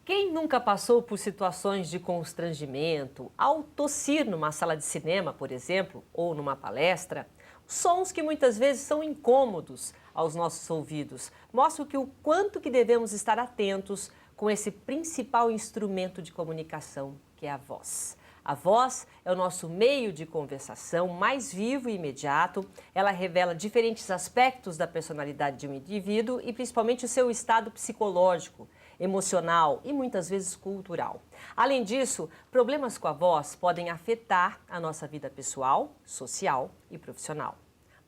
Quem nunca passou por situações de constrangimento ao tossir numa sala de cinema, por exemplo, ou numa palestra? Sons que muitas vezes são incômodos aos nossos ouvidos mostram o quanto que devemos estar atentos com esse principal instrumento de comunicação, que é a voz. A voz é o nosso meio de conversação mais vivo e imediato. Ela revela diferentes aspectos da personalidade de um indivíduo e principalmente o seu estado psicológico, emocional e muitas vezes cultural. Além disso, problemas com a voz podem afetar a nossa vida pessoal, social e profissional.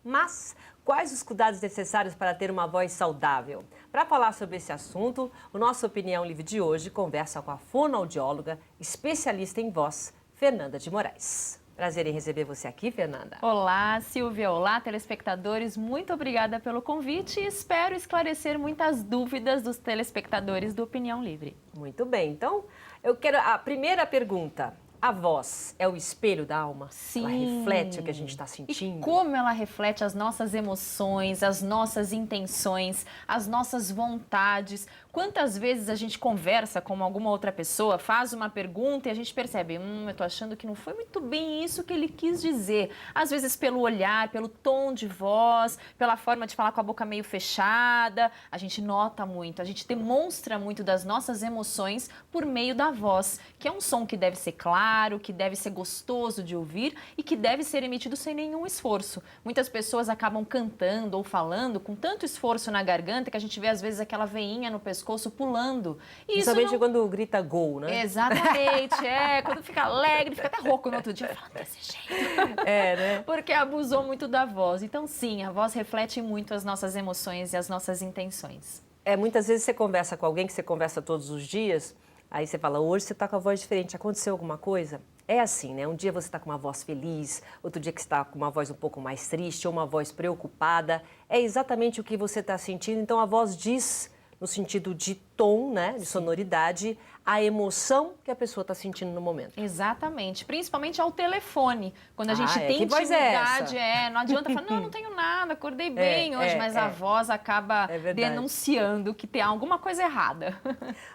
Mas quais os cuidados necessários para ter uma voz saudável? Para falar sobre esse assunto, o nosso Opinião Livre de hoje conversa com a fonoaudióloga, especialista em voz, Fernanda de Moraes. Prazer em receber você aqui, Fernanda. Olá, Silvia. Olá, telespectadores. Muito obrigada pelo convite e espero esclarecer muitas dúvidas dos telespectadores do Opinião Livre. Muito bem. Então, eu quero a primeira pergunta. A voz é o espelho da alma? Sim. Ela reflete o que a gente está sentindo? E como ela reflete as nossas emoções, as nossas intenções, as nossas vontades. Quantas vezes a gente conversa com alguma outra pessoa, faz uma pergunta e a gente percebe, eu tô achando que não foi muito bem isso que ele quis dizer. Às vezes pelo olhar, pelo tom de voz, pela forma de falar com a boca meio fechada, a gente nota muito, a gente demonstra muito das nossas emoções por meio da voz, que é um som que deve ser claro, que deve ser gostoso de ouvir e que deve ser emitido sem nenhum esforço. Muitas pessoas acabam cantando ou falando com tanto esforço na garganta que a gente vê às vezes aquela veinha no pescoço pulando. E principalmente não... quando grita gol, né? Exatamente, quando fica alegre, fica até rouco no outro dia, falando desse jeito. Né? Porque abusou muito da voz. Então sim, a voz reflete muito as nossas emoções e as nossas intenções. Muitas vezes você conversa com alguém que você conversa todos os dias, aí você fala, hoje você está com a voz diferente, aconteceu alguma coisa? É assim, né? Um dia você está com uma voz feliz, outro dia que você está com uma voz um pouco mais triste ou uma voz preocupada. É exatamente o que você está sentindo, então a voz diz, no sentido de tom, né, de sonoridade, a emoção que a pessoa está sentindo no momento. Exatamente, principalmente ao telefone, quando a gente tem que voz intimidade, é essa? Não adianta falar, não tenho nada, acordei bem hoje, mas a voz acaba denunciando que tem alguma coisa errada.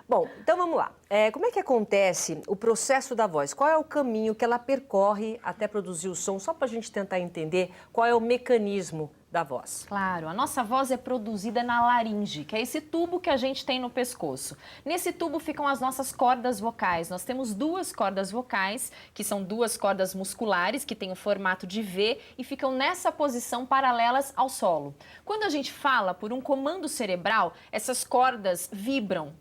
Bom, então vamos lá. Como é que acontece o processo da voz? Qual é o caminho que ela percorre até produzir o som? Só para a gente tentar entender qual é o mecanismo da voz. Claro, a nossa voz é produzida na laringe, que é esse tubo que a gente tem no pescoço. Nesse tubo ficam as nossas cordas vocais. Nós temos duas cordas vocais, que são duas cordas musculares, que têm o formato de V e ficam nessa posição paralelas ao solo. Quando a gente fala por um comando cerebral, essas cordas vibram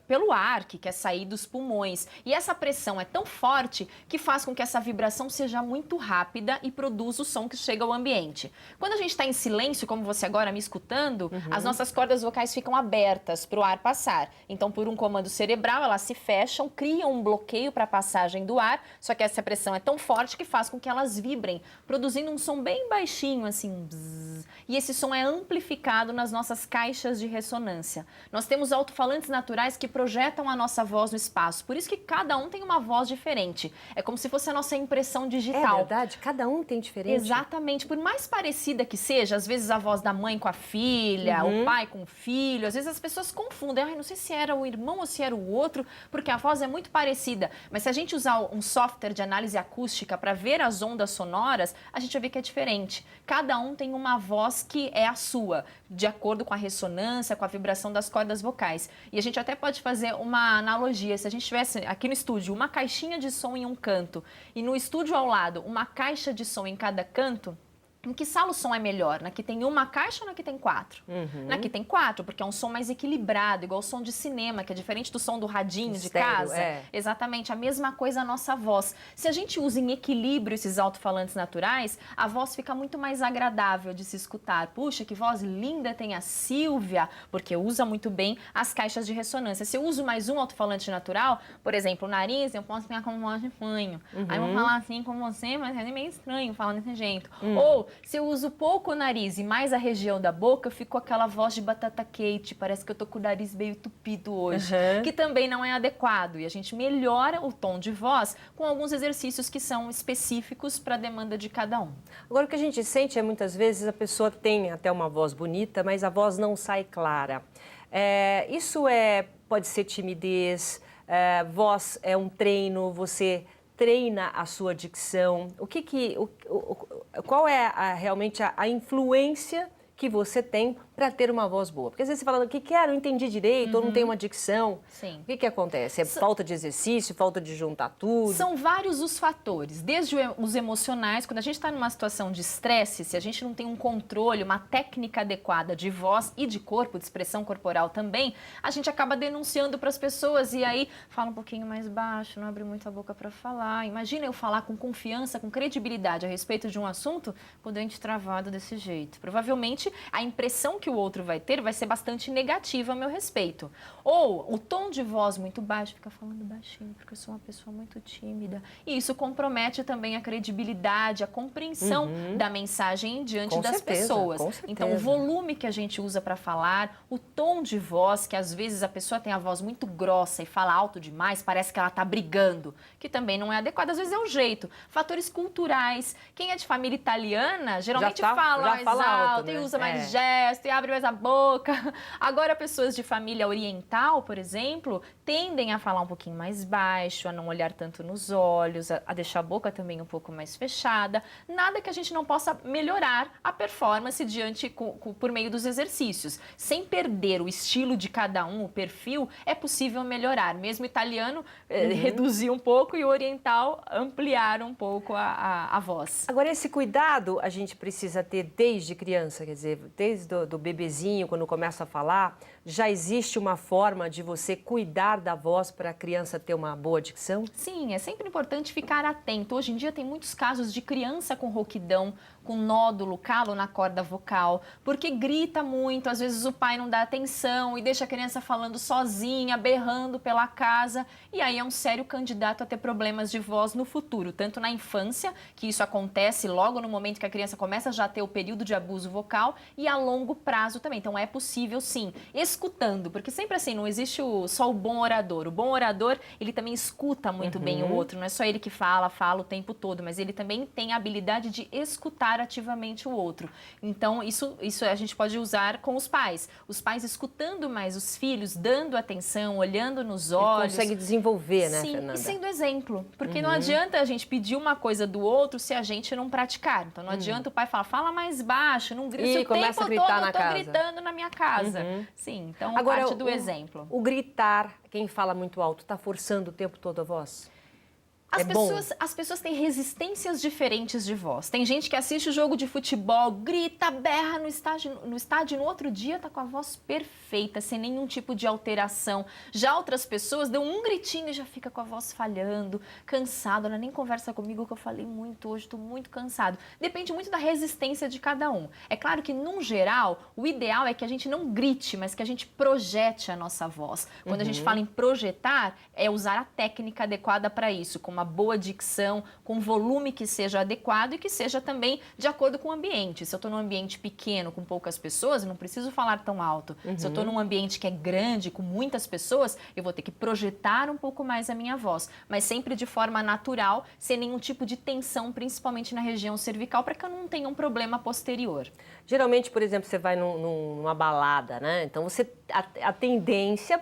pelo ar que quer sair dos pulmões. E essa pressão é tão forte que faz com que essa vibração seja muito rápida e produza o som que chega ao ambiente. Quando a gente está em silêncio, como você agora me escutando, as nossas cordas vocais ficam abertas para o ar passar. Então, por um comando cerebral, elas se fecham, criam um bloqueio para a passagem do ar, só que essa pressão é tão forte que faz com que elas vibrem, produzindo um som bem baixinho, assim, bzzz. E esse som é amplificado nas nossas caixas de ressonância. Nós temos alto-falantes naturais que projetam a nossa voz no espaço, por isso que cada um tem uma voz diferente. É como se fosse a nossa impressão digital. É verdade? Cada um tem diferente? Exatamente. Por mais parecida que seja, às vezes a voz da mãe com a filha, o pai com o filho, às vezes as pessoas confundem. Não sei se era o irmão ou se era o outro, porque a voz é muito parecida. Mas se a gente usar um software de análise acústica para ver as ondas sonoras, a gente vai ver que é diferente. Cada um tem uma voz que é a sua, de acordo com a ressonância, com a vibração das cordas vocais. E a gente até pode fazer uma analogia. Se a gente tivesse aqui no estúdio uma caixinha de som em um canto e no estúdio ao lado uma caixa de som em cada canto, em que sala o som é melhor? Na que tem uma caixa ou na que tem quatro? Na que tem quatro, porque é um som mais equilibrado, igual o som de cinema, que é diferente do som do radinho de casa. Exatamente, a mesma coisa a nossa voz. Se a gente usa em equilíbrio esses alto-falantes naturais, a voz fica muito mais agradável de se escutar. Puxa, que voz linda tem a Silvia, porque usa muito bem as caixas de ressonância. Se eu uso mais um alto-falante natural, por exemplo, o nariz, eu posso ficar com voz de fanho. Aí eu vou falar assim com você, mas é meio estranho falar desse jeito. Ou Se eu uso pouco o nariz e mais a região da boca, eu fico com aquela voz de batata quente, parece que eu tô com o nariz meio entupido hoje, que também não é adequado. E a gente melhora o tom de voz com alguns exercícios que são específicos para a demanda de cada um. Agora, o que a gente sente é, muitas vezes, a pessoa tem até uma voz bonita, mas a voz não sai clara. Isso pode ser timidez, voz é um treino, você treina a sua dicção. Qual é realmente a influência que você tem para ter uma voz boa? Porque às vezes você fala, o que quero, não entendi direito, ou não tenho uma dicção. Sim. O que acontece? É falta de exercício, falta de juntar tudo? São vários os fatores, desde os emocionais, quando a gente está numa situação de estresse, se a gente não tem um controle, uma técnica adequada de voz e de corpo, de expressão corporal também, a gente acaba denunciando para as pessoas e aí fala um pouquinho mais baixo, não abre muito a boca para falar. Imagina eu falar com confiança, com credibilidade a respeito de um assunto com o dente travado desse jeito. Provavelmente a impressão que o outro vai ter vai ser bastante negativa a meu respeito. Ou o tom de voz muito baixo, fica falando baixinho porque eu sou uma pessoa muito tímida. E isso compromete também a credibilidade, a compreensão da mensagem diante das pessoas. Então, o volume que a gente usa para falar, o tom de voz, que às vezes a pessoa tem a voz muito grossa e fala alto demais, parece que ela está brigando, que também não é adequado. Às vezes é o jeito. Fatores culturais. Quem é de família italiana, geralmente fala mais alto, e usa mais gesto, e abre mais a boca. Agora, pessoas de família oriental, por exemplo, tendem a falar um pouquinho mais baixo, a não olhar tanto nos olhos, a deixar a boca também um pouco mais fechada. Nada que a gente não possa melhorar a performance por meio dos exercícios. Sem perder o estilo de cada um, o perfil, é possível melhorar. Mesmo o italiano reduzir um pouco e o oriental ampliar um pouco a voz. Agora, esse cuidado a gente precisa ter desde criança, quer dizer, desde do bebezinho, quando começa a falar, já existe uma forma de você cuidar da voz para a criança ter uma boa dicção? Sim, é sempre importante ficar atento. Hoje em dia tem muitos casos de criança com rouquidão, com nódulo, calo na corda vocal, porque grita muito, às vezes o pai não dá atenção e deixa a criança falando sozinha, berrando pela casa, e aí é um sério candidato a ter problemas de voz no futuro, tanto na infância, que isso acontece logo no momento que a criança começa já a ter o período de abuso vocal, e a longo prazo também. Então é possível sim, escutando, porque sempre assim, não existe só o bom orador. O bom orador, ele também escuta muito bem o outro, não é só ele que fala o tempo todo, mas ele também tem a habilidade de escutar ativamente o outro. Então, isso a gente pode usar com os pais. Os pais escutando mais os filhos, dando atenção, olhando nos olhos. Ele consegue desenvolver, né, Sim, Fernanda? e sendo exemplo. Porque não adianta a gente pedir uma coisa do outro se a gente não praticar. Então, não adianta o pai falar, fala mais baixo, não grita. Se o começa tempo a gritar todo na eu tô casa. Gritando na minha casa. Sim, então Agora, parte do exemplo. O gritar, quem fala muito alto, está forçando o tempo todo a voz? As pessoas têm resistências diferentes de voz. Tem gente que assiste o jogo de futebol, grita, berra no estádio, no outro dia tá com a voz perfeita, sem nenhum tipo de alteração. Já outras pessoas dão um gritinho e já fica com a voz falhando, cansado. Ela nem conversa comigo que eu falei muito hoje, estou muito cansado. Depende muito da resistência de cada um. É claro que, num geral, o ideal é que a gente não grite, mas que a gente projete a nossa voz. Quando a gente fala em projetar, é usar a técnica adequada para isso, com uma boa dicção, com volume que seja adequado e que seja também de acordo com o ambiente. Se eu estou num ambiente pequeno, com poucas pessoas, eu não preciso falar tão alto. Se eu estou num ambiente que é grande, com muitas pessoas, eu vou ter que projetar um pouco mais a minha voz, mas sempre de forma natural, sem nenhum tipo de tensão, principalmente na região cervical, para que eu não tenha um problema posterior. Geralmente, por exemplo, você vai numa balada, né? Então, a tendência,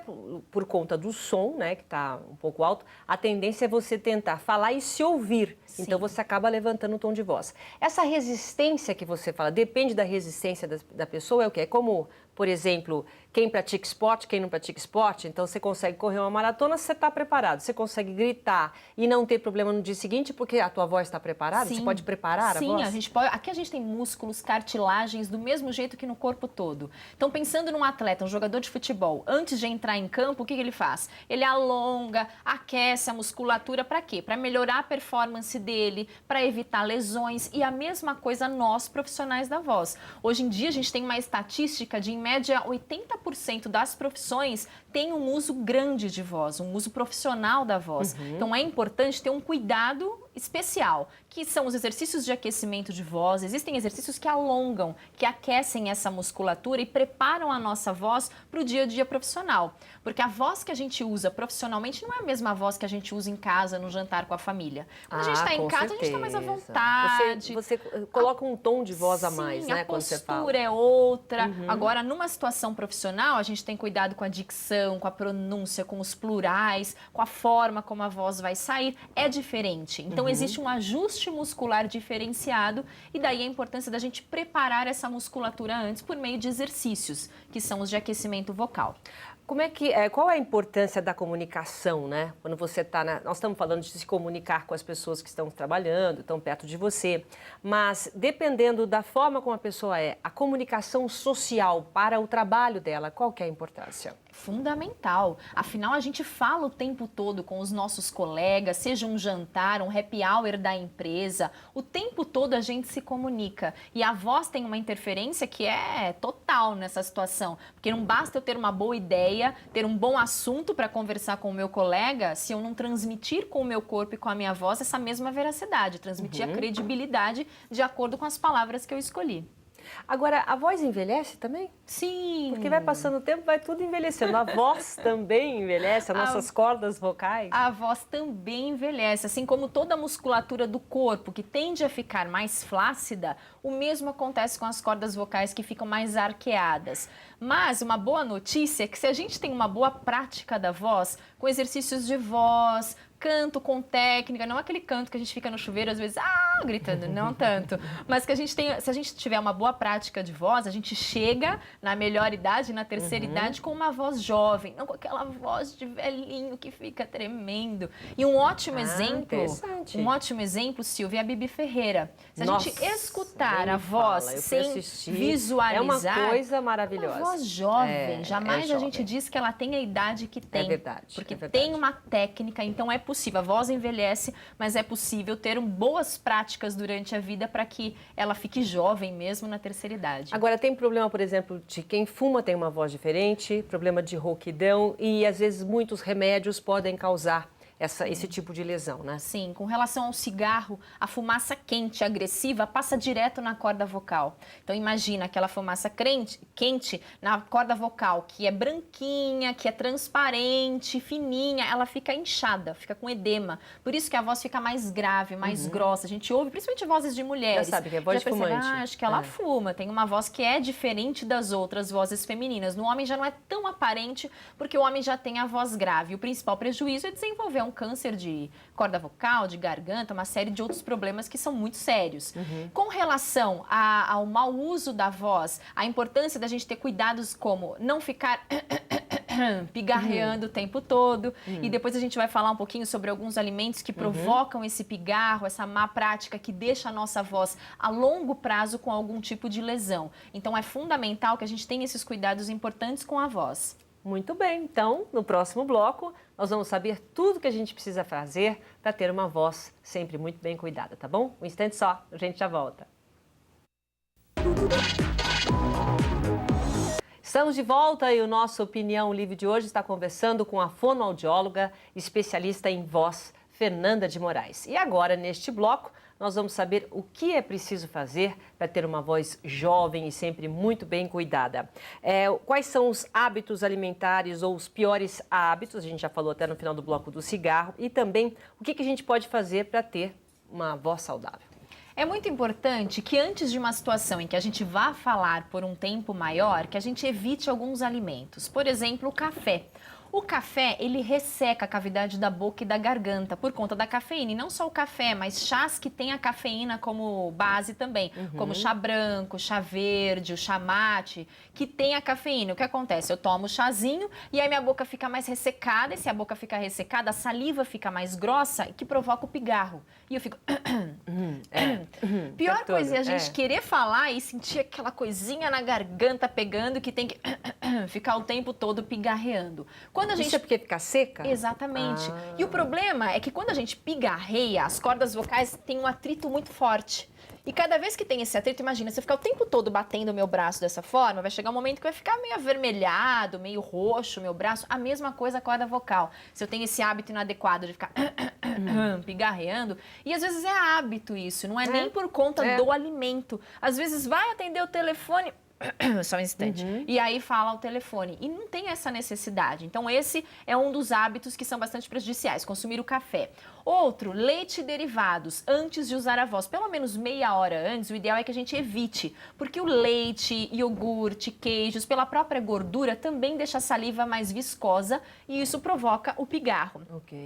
por conta do som, né, que está um pouco alto, a tendência é você tentar falar e se ouvir. Sim. Então, você acaba levantando o tom de voz. Essa resistência que você fala, depende da resistência da pessoa, é o quê? É como, por exemplo, quem pratica esporte, quem não pratica esporte, então você consegue correr uma maratona, você está preparado. Você consegue gritar e não ter problema no dia seguinte porque a tua voz está preparada? Sim. Você pode preparar a voz? Sim, a gente pode. Aqui a gente tem músculos, cartilagens do mesmo jeito que no corpo todo. Então, pensando num atleta, um jogador de futebol, antes de entrar em campo, o que ele faz? Ele alonga, aquece a musculatura para quê? Para melhorar a performance dele, para evitar lesões, e a mesma coisa nós, profissionais da voz. Hoje em dia, a gente tem uma estatística de, em média, 80% das profissões tem um uso grande de voz, um uso profissional da voz. Então é importante ter um cuidado especial, que são os exercícios de aquecimento de voz. Existem exercícios que alongam, que aquecem essa musculatura e preparam a nossa voz para o dia a dia profissional. Porque a voz que a gente usa profissionalmente não é a mesma voz que a gente usa em casa, no jantar com a família. Quando a gente está em casa, a gente está mais à vontade. Você coloca um tom de voz a mais, né? A quando você fala. postura é outra. Agora, numa situação profissional, a gente tem cuidado com a dicção, com a pronúncia, com os plurais, com a forma como a voz vai sair. É diferente. Então, existe um ajuste muscular diferenciado e daí a importância da gente preparar essa musculatura antes por meio de exercícios, que são os de aquecimento vocal. Qual é a importância da comunicação, né? Quando você está nós estamos falando de se comunicar com as pessoas que estão trabalhando, estão perto de você, mas dependendo da forma como a pessoa é, a comunicação social para o trabalho dela, qual que é a importância? Fundamental. Afinal, a gente fala o tempo todo com os nossos colegas, seja um jantar, um happy hour da empresa, o tempo todo a gente se comunica. E a voz tem uma interferência que é total nessa situação, porque não basta eu ter uma boa ideia, ter um bom assunto para conversar com o meu colega, se eu não transmitir com o meu corpo e com a minha voz essa mesma veracidade, transmitir a credibilidade de acordo com as palavras que eu escolhi. Agora, a voz envelhece também? Sim. Porque vai passando o tempo, vai tudo envelhecendo. A voz também envelhece, as nossas cordas vocais. A voz também envelhece, assim como toda a musculatura do corpo, que tende a ficar mais flácida, o mesmo acontece com as cordas vocais que ficam mais arqueadas. Mas uma boa notícia é que se a gente tem uma boa prática da voz, com exercícios de voz, canto com técnica, não aquele canto que a gente fica no chuveiro às vezes, gritando, não tanto. Mas que a gente tem, se a gente tiver uma boa prática de voz, a gente chega na melhor idade, na terceira idade, com uma voz jovem, não com aquela voz de velhinho que fica tremendo. E um ótimo exemplo, Silvia, é a Bibi Ferreira. Se a gente escutar a voz sem visualizar, é uma coisa maravilhosa. Uma voz jovem, jamais a gente diz que ela tem a idade que tem. É verdade. Porque tem uma técnica, então é possível. A voz envelhece, mas é possível ter boas práticas durante a vida para que ela fique jovem mesmo na terceira idade. Agora, tem problema, por exemplo, de quem fuma tem uma voz diferente, problema de rouquidão e, às vezes, muitos remédios podem causar esse tipo de lesão, né? Sim, com relação ao cigarro, a fumaça quente, agressiva, passa direto na corda vocal. Então imagina aquela fumaça quente na corda vocal, que é branquinha, que é transparente, fininha, ela fica inchada, fica com edema. Por isso que a voz fica mais grave, mais grossa. A gente ouve, principalmente vozes de mulheres. Já sabe que é voz de fumante. Acho que ela fuma, tem uma voz que é diferente das outras vozes femininas. No homem já não é tão aparente, porque o homem já tem a voz grave. O principal prejuízo é desenvolver um câncer de corda vocal, de garganta, uma série de outros problemas que são muito sérios. Com relação ao mau uso da voz, a importância da gente ter cuidados como não ficar pigarreando o tempo todo. E depois a gente vai falar um pouquinho sobre alguns alimentos que provocam esse pigarro, essa má prática que deixa a nossa voz a longo prazo com algum tipo de lesão. Então é fundamental que a gente tenha esses cuidados importantes com a voz. Muito bem, então, no próximo bloco, nós vamos saber tudo que a gente precisa fazer para ter uma voz sempre muito bem cuidada, tá bom? Um instante só, a gente já volta. Estamos de volta e o nosso Opinião Livre de hoje está conversando com a fonoaudióloga, especialista em voz, Fernanda de Moraes. E agora, neste bloco, nós vamos saber o que é preciso fazer para ter uma voz jovem e sempre muito bem cuidada. Quais são os hábitos alimentares ou os piores hábitos, a gente já falou até no final do bloco do cigarro, e também o que a gente pode fazer para ter uma voz saudável. É muito importante que antes de uma situação em que a gente vá falar por um tempo maior, que a gente evite alguns alimentos. Por exemplo, o café. O café, ele resseca a cavidade da boca e da garganta por conta da cafeína. E não só o café, mas chás que tem a cafeína como base também. Como chá branco, chá verde, o chá mate, que tem a cafeína. O que acontece? Eu tomo o chazinho e aí minha boca fica mais ressecada. E se a boca fica ressecada, a saliva fica mais grossa, que provoca o pigarro. E eu fico... Pior coisa é a gente querer falar e sentir aquela coisinha na garganta pegando que tem que ficar o tempo todo pigarreando. Quando a gente... Isso é porque fica seca? Exatamente. E o problema é que quando a gente pigarreia, as cordas vocais têm um atrito muito forte. E cada vez que tem esse atrito, imagina, se eu ficar o tempo todo batendo o meu braço dessa forma, vai chegar um momento que vai ficar meio avermelhado, meio roxo o meu braço. A mesma coisa a corda vocal. Se eu tenho esse hábito inadequado de ficar pigarreando, e às vezes é hábito isso, não é nem por conta do alimento. Às vezes vai atender o telefone... Só um instante. E aí fala o telefone. E não tem essa necessidade. Então, esse é um dos hábitos que são bastante prejudiciais, consumir o café. Outro, leite e derivados, antes de usar a voz. Pelo menos meia hora antes, o ideal é que a gente evite. Porque o leite, iogurte, queijos, pela própria gordura, também deixa a saliva mais viscosa e isso provoca o pigarro.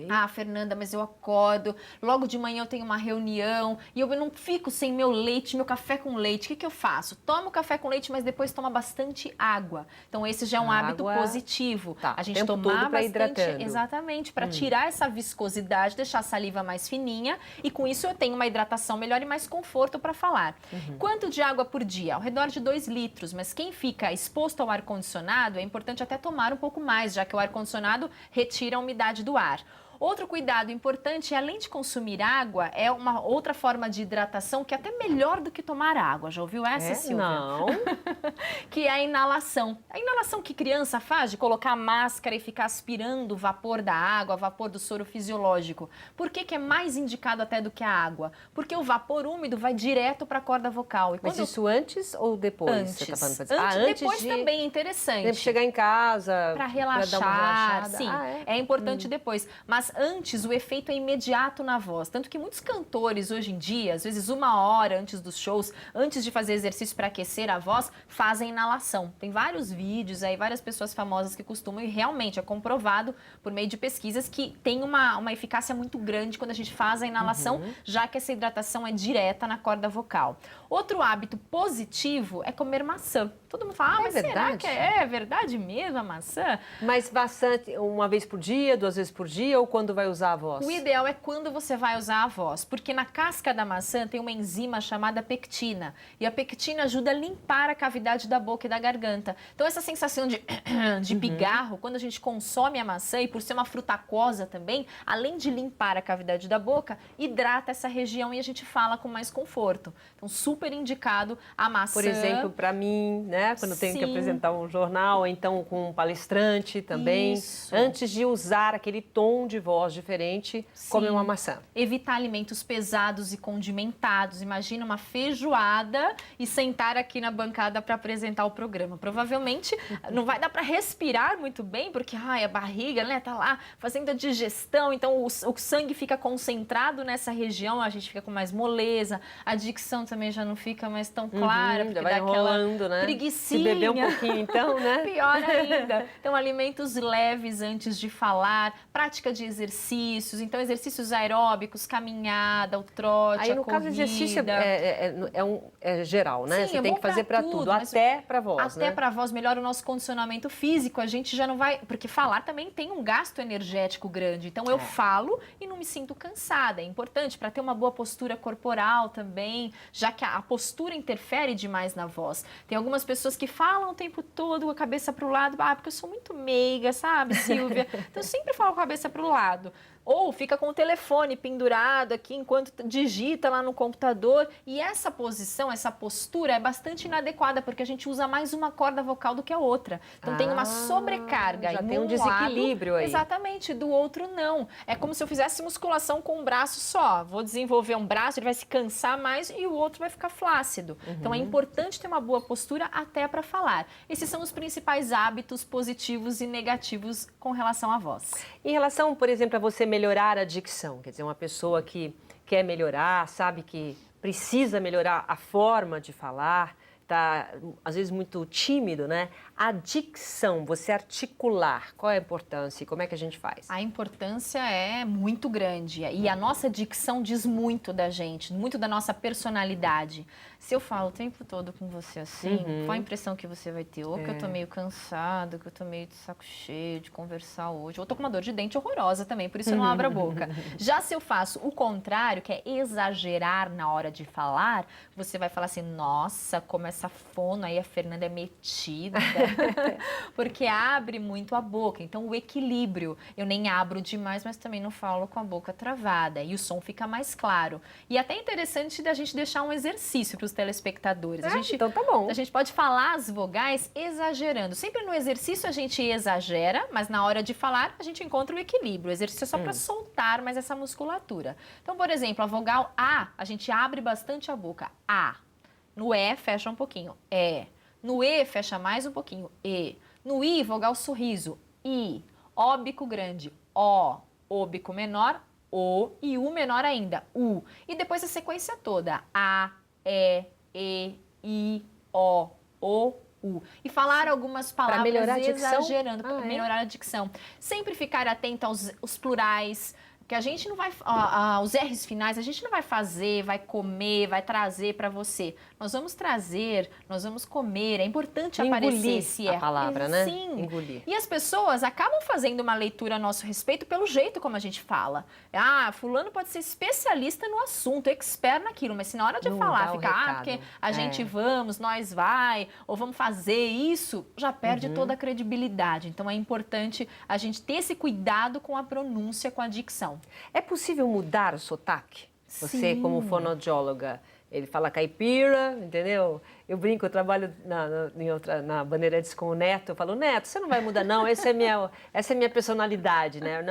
Ah, Fernanda, mas eu acordo, logo de manhã eu tenho uma reunião e eu não fico sem meu leite, meu café com leite. O que eu faço? Tomo café com leite, mas depois toma bastante água. Então, esse já é um hábito positivo. A gente tomar bastante, hidratando. Exatamente, para tirar essa viscosidade, deixar a saliva mais fininha e com isso eu tenho uma hidratação melhor e mais conforto para falar. Quanto de água por dia? Ao redor de 2 litros, mas quem fica exposto ao ar-condicionado é importante até tomar um pouco mais, já que o ar-condicionado retira a umidade do ar. Outro cuidado importante, além de consumir água, é uma outra forma de hidratação que é até melhor do que tomar água. Já ouviu essa, Silvia? Não. Que é a inalação. A inalação que criança faz de colocar a máscara e ficar aspirando o vapor da água, o vapor do soro fisiológico. Por que é mais indicado até do que a água? Porque o vapor úmido vai direto para a corda vocal. E mas isso antes ou depois? Antes. Você tá falando pra dizer? Antes, depois também é interessante. Deve chegar em casa. Para relaxar. Pra dar uma relaxada. Sim, é importante depois. Mas antes, o efeito é imediato na voz. Tanto que muitos cantores hoje em dia, às vezes 1 hora antes dos shows, antes de fazer exercício para aquecer a voz, fazem inalação. Tem vários vídeos aí, várias pessoas famosas que costumam, e realmente é comprovado por meio de pesquisas que tem uma eficácia muito grande quando a gente faz a inalação, já que essa hidratação é direta na corda vocal. Outro hábito positivo é comer maçã. Todo mundo fala, mas será que é verdade mesmo a maçã? Mas bastante, uma vez por dia, 2 vezes por dia, ou quando vai usar a voz? O ideal é quando você vai usar a voz, porque na casca da maçã tem uma enzima chamada pectina, e a pectina ajuda a limpar a cavidade da boca e da garganta. Então essa sensação de pigarro, quando a gente consome a maçã, e por ser uma fruta aquosa também, além de limpar a cavidade da boca, hidrata essa região e a gente fala com mais conforto. Então super indicado a maçã. Por exemplo, para mim, né? Quando eu tenho que apresentar um jornal, ou então com um palestrante também. Isso. Antes de usar aquele tom de voz diferente, comer uma maçã. Evitar alimentos pesados e condimentados. Imagina uma feijoada e sentar aqui na bancada para apresentar o programa. Provavelmente não vai dar para respirar muito bem, porque a barriga, né, tá lá fazendo a digestão, então o sangue fica concentrado nessa região, a gente fica com mais moleza, a dicção também já não fica mais tão clara, porque vai dá aquela né? preguicinha. Se beber um pouquinho, então, né? Pior ainda. Então, alimentos leves antes de falar, prática de exercícios, então exercícios aeróbicos, caminhada, o trote, aí, no corrida. caso, exercício é geral, né? Sim, você tem que fazer para tudo, até para voz, até para voz, melhora o nosso condicionamento físico, a gente já não vai... Porque falar também tem um gasto energético grande, então eu falo e não me sinto cansada. É importante para ter uma boa postura corporal também, já que a postura interfere demais na voz. Tem algumas pessoas que falam o tempo todo com a cabeça para o lado, porque eu sou muito meiga, sabe, Silvia? Então eu sempre falo com a cabeça para o lado. Ou fica com o telefone pendurado aqui enquanto digita lá no computador. E essa posição, essa postura é bastante inadequada, porque a gente usa mais uma corda vocal do que a outra. Então tem uma sobrecarga. Já tem um desequilíbrio aí. Exatamente, do outro não. É como se eu fizesse musculação com um braço só. Vou desenvolver um braço, ele vai se cansar mais e o outro vai ficar flácido. Então é importante ter uma boa postura até para falar. Esses são os principais hábitos positivos e negativos com relação à voz. Em relação, por exemplo, a você melhorar a dicção, quer dizer, uma pessoa que quer melhorar, sabe que precisa melhorar a forma de falar, está às vezes muito tímido, né? A dicção, você articular, qual é a importância e como é que a gente faz? A importância é muito grande e a nossa dicção diz muito da gente, muito da nossa personalidade. Se eu falo o tempo todo com você assim, qual a impressão que você vai ter? Ou que eu tô meio cansado, que eu tô meio de saco cheio de conversar hoje, ou tô com uma dor de dente horrorosa também, por isso eu não abro a boca. Já se eu faço o contrário, que é exagerar na hora de falar, você vai falar assim, nossa, como essa fono aí, a Fernanda é metida, porque abre muito a boca. Então, o equilíbrio, eu nem abro demais, mas também não falo com a boca travada, e o som fica mais claro. E até interessante da gente deixar um exercício para os telespectadores. Então tá bom. A gente pode falar as vogais exagerando. Sempre no exercício a gente exagera, mas na hora de falar a gente encontra o equilíbrio. O exercício é só para soltar mais essa musculatura. Então, por exemplo, a vogal A, a gente abre bastante a boca. A. No E, fecha um pouquinho. E. No E, fecha mais um pouquinho. E. No I, vogal sorriso. I. O bico grande. O bico menor. O e U menor ainda. U. E depois a sequência toda. A, E, I, O, U. E falar algumas palavras exagerando, para melhorar a dicção. Sempre ficar atento aos plurais, que a gente não vai, os R's finais, a gente não vai fazer, vai comer, vai trazer para você. Nós vamos trazer, nós vamos comer. É importante aparecer esse R. A palavra, né? Sim. Engolir. E as pessoas acabam fazendo uma leitura a nosso respeito pelo jeito como a gente fala. Ah, fulano pode ser especialista no assunto, expert naquilo, mas se na hora de falar ficar, porque a gente vamos, nós vai, ou vamos fazer isso, já perde toda a credibilidade. Então é importante a gente ter esse cuidado com a pronúncia, com a dicção. É possível mudar o sotaque? Você, Sim. como fonoaudióloga, ele fala caipira, entendeu? Eu brinco, eu trabalho na Bandeirantes com o Neto, eu falo, Neto, você não vai mudar não, essa é minha personalidade, né?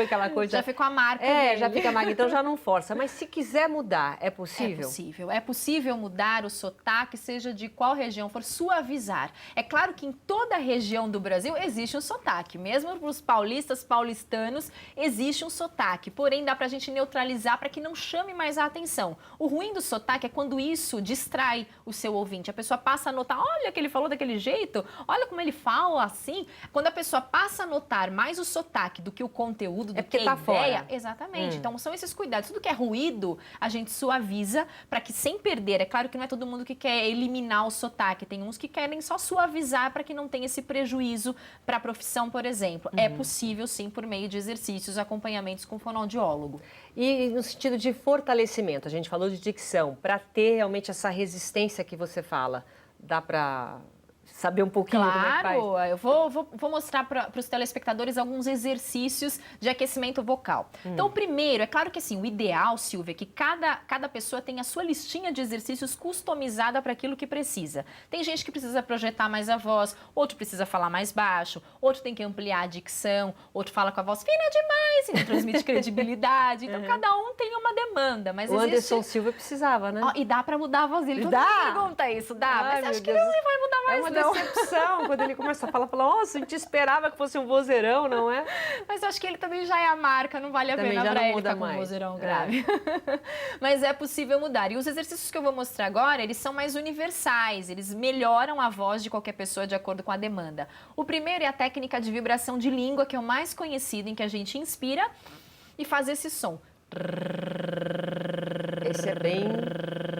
Aquela coisa... Já ficou a marca dele. Já fica a marca, então já não força. Mas se quiser mudar, é possível? É possível. É possível mudar o sotaque, seja de qual região for, suavizar. É claro que em toda a região do Brasil existe um sotaque. Mesmo para os paulistas, paulistanos, existe um sotaque. Porém, dá para a gente neutralizar para que não chame mais a atenção. O ruim do sotaque é quando isso distrai o seu ouvinte. A pessoa passa a notar, olha que ele falou daquele jeito, olha como ele fala assim. Quando a pessoa passa a notar mais o sotaque do que o conteúdo, do que a ideia, fora. Exatamente. Então são esses cuidados. Tudo que é ruído, a gente suaviza para que sem perder. É claro que não é todo mundo que quer eliminar o sotaque. Tem uns que querem só suavizar para que não tenha esse prejuízo para a profissão, por exemplo. É possível sim por meio de exercícios, acompanhamentos com fonoaudiólogo. E no sentido de fortalecimento, a gente falou de dicção, para ter realmente essa resistência que você fala, dá para saber um pouquinho como é que faz? Claro, eu vou mostrar para os telespectadores alguns exercícios de aquecimento vocal. Então, o primeiro, é claro que assim, o ideal, Silvia, é que cada pessoa tenha a sua listinha de exercícios customizada para aquilo que precisa. Tem gente que precisa projetar mais a voz, outro precisa falar mais baixo, outro tem que ampliar a dicção, outro fala com a voz fina demais e não transmite credibilidade. Então, cada um tem uma demanda. Mas o Anderson Silva precisava, né? E dá para mudar a voz dele. Todo mundo pergunta isso, dá? Mas você acha que ele não vai mudar mais, não? Decepção, quando ele começa a falar, nossa, a gente esperava que fosse um vozeirão, não é? Mas eu acho que ele também já é a marca, não vale a pena para ele ficar com um vozeirão grave. Mas é possível mudar. E os exercícios que eu vou mostrar agora, eles são mais universais, eles melhoram a voz de qualquer pessoa de acordo com a demanda. O primeiro é a técnica de vibração de língua, que é o mais conhecido, em que a gente inspira e faz esse som. Esse é bem...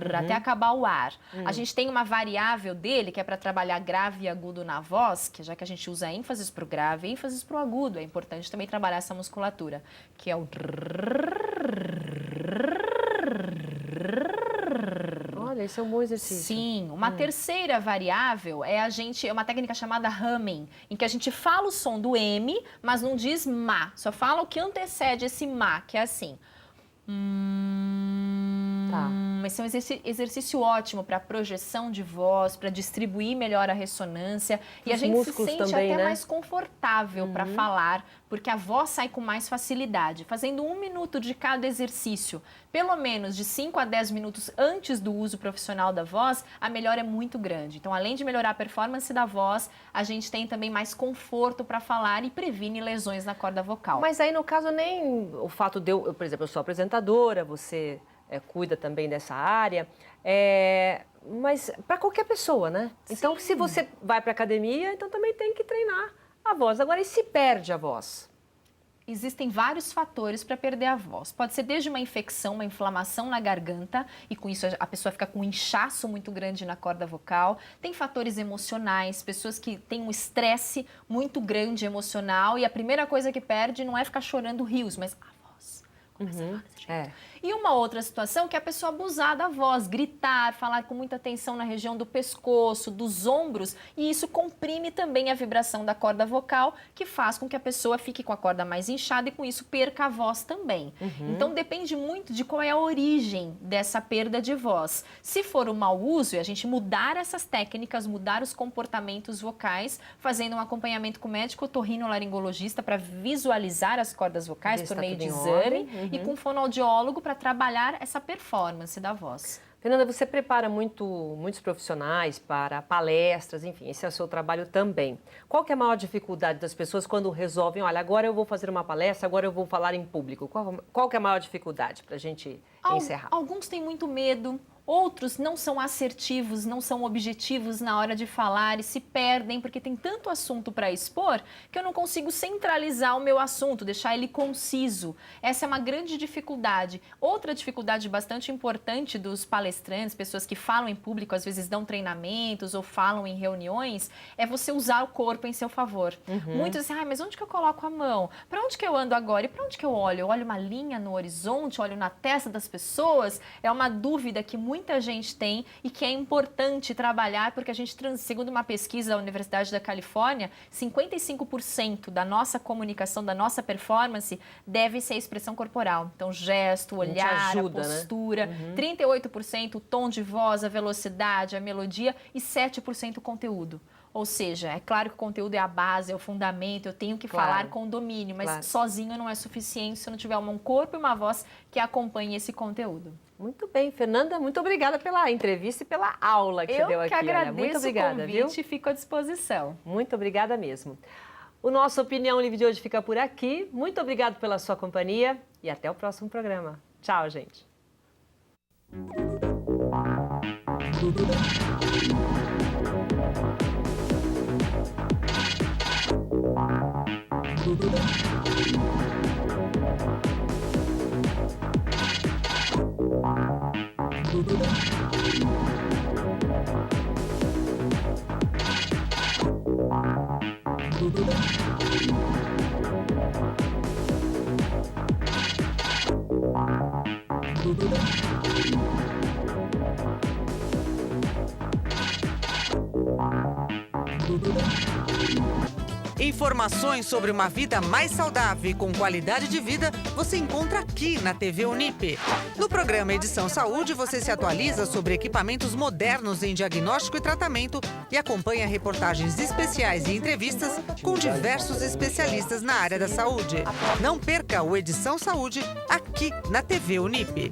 Até acabar o ar. A gente tem uma variável dele, que é para trabalhar grave e agudo na voz, que já que a gente usa ênfases para o grave e ênfases para o agudo, é importante também trabalhar essa musculatura, que é o... Olha, esse é um bom exercício. Sim, uma terceira variável é uma técnica chamada humming, em que a gente fala o som do M, mas não diz ma, só fala o que antecede esse ma, que é assim. Tá. Esse é um exercício ótimo para projeção de voz, para distribuir melhor a ressonância. E a gente se sente também, até né? mais confortável para falar, porque a voz sai com mais facilidade. Fazendo 1 minuto de cada exercício, pelo menos de 5 a 10 minutos antes do uso profissional da voz, a melhora é muito grande. Então, além de melhorar a performance da voz, a gente tem também mais conforto para falar e previne lesões na corda vocal. Mas aí, no caso, nem o fato de eu, por exemplo, eu sou apresentadora, você cuida também dessa área, mas para qualquer pessoa, né? Sim. Então, se você vai para academia, então também tem que treinar a voz. Agora, e se perde a voz? Existem vários fatores para perder a voz. Pode ser desde uma infecção, uma inflamação na garganta, e com isso a pessoa fica com um inchaço muito grande na corda vocal. Tem fatores emocionais, pessoas que têm um estresse muito grande emocional, e a primeira coisa que perde não é ficar chorando rios, mas a voz. Começa a falar desse jeito. E uma outra situação que é a pessoa abusar da voz, gritar, falar com muita tensão na região do pescoço, dos ombros, e isso comprime também a vibração da corda vocal, que faz com que a pessoa fique com a corda mais inchada e com isso perca a voz também. Então depende muito de qual é a origem dessa perda de voz. Se for o mau uso, e a gente mudar essas técnicas, mudar os comportamentos vocais, fazendo um acompanhamento com o médico otorrinolaringologista para visualizar as cordas vocais por meio de exame e com fonoaudiólogo para trabalhar essa performance da voz. Fernanda, você prepara muitos profissionais para palestras, enfim, esse é o seu trabalho também. Qual que é a maior dificuldade das pessoas quando resolvem, olha, agora eu vou fazer uma palestra, agora eu vou falar em público? Qual que é a maior dificuldade para a gente encerrar? Alguns têm muito medo. Outros não são assertivos, não são objetivos na hora de falar e se perdem porque tem tanto assunto para expor que eu não consigo centralizar o meu assunto, deixar ele conciso. Essa é uma grande dificuldade. Outra dificuldade bastante importante dos palestrantes, pessoas que falam em público, às vezes dão treinamentos ou falam em reuniões, é você usar o corpo em seu favor. Muitos dizem, mas onde que eu coloco a mão? Para onde que eu ando agora? E para onde que eu olho? Eu olho uma linha no horizonte, olho na testa das pessoas? É uma dúvida que muita gente tem e que é importante trabalhar, porque a gente, segundo uma pesquisa da Universidade da Califórnia, 55% da nossa comunicação, da nossa performance, deve ser a expressão corporal. Então, gesto, olhar, ajuda, a postura, né? 38% o tom de voz, a velocidade, a melodia e 7% o conteúdo. Ou seja, é claro que o conteúdo é a base, é o fundamento, eu tenho que falar com domínio, mas sozinho não é suficiente se eu não tiver um corpo e uma voz que acompanhe esse conteúdo. Muito bem, Fernanda, muito obrigada pela entrevista e pela aula que você deu aqui. Eu que agradeço muito obrigada, o convite e fico à disposição. Muito obrigada mesmo. O nosso Opinião Livre de hoje fica por aqui. Muito obrigado pela sua companhia e até o próximo programa. Tchau, gente. Informações sobre uma vida mais saudável e com qualidade de vida você encontra aqui na TV Unip. No programa Edição Saúde, você se atualiza sobre equipamentos modernos em diagnóstico e tratamento e acompanha reportagens especiais e entrevistas com diversos especialistas na área da saúde. Não perca o Edição Saúde aqui na TV Unip.